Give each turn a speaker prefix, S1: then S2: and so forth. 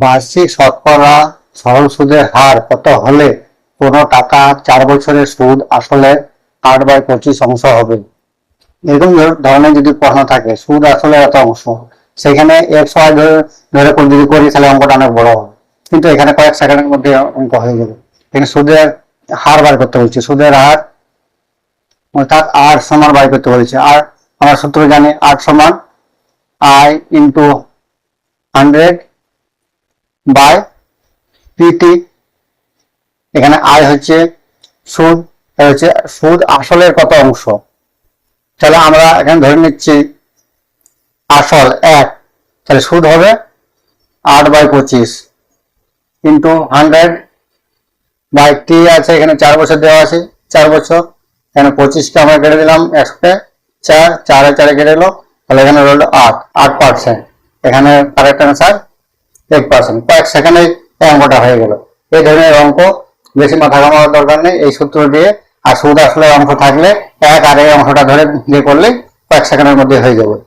S1: বার্ষিক শতকরা সরল সুদের হার কত হলে কোনো টাকা 4 বছরের সুদ আসলের 8/25 অংশ হবে? এরকম ধরনের যদি প্রশ্ন থাকে, সুদ আসলে এত অংশ, সেখানে 100 ধরে ধরে যদি করি তাহলে অঙ্কটা অনেক বড় হবে, কিন্তু এখানে কয়েক সেকেন্ডের মধ্যে অঙ্ক হয়ে যাবে। এখানে সুদের হার বার করতে বলছি, সুদের হার অর্থাৎ আর সমান বার করতে বলছে। আর আমরা সূত্র জানি, 8 সমান আই ইন্টু 100 বাই পিটি। এখানে আই হচ্ছে সুদ, হচ্ছে সুদ আসলের কত অংশ। তাহলে আমরা এখানে ধরে নিচ্ছি আসল 1, তাহলে সুদ হবে 8/25 ইন্টু 100 বাই টি আছে, এখানে 4 বছর দেওয়া আছে, 4 বছর। এখানে 25কে আমরা কেটে দিলাম, 100 4 4 4 কেটে দিল, তাহলে এখানে রইল 8%। এখানে কারেক্ট অ্যান্সার 1%। কয়েক সেকেন্ডে এই অঙ্কটা হয়ে গেল। এই ধরনের অঙ্ক বেশি মাথা ঘামানোর দরকার নেই, এই সূত্র দিয়ে আর সুদ আসলে অঙ্ক থাকলে এক আর এই অংশটা ধরে দিয়ে করলে কয়েক সেকেন্ডের মধ্যে হয়ে যাবে।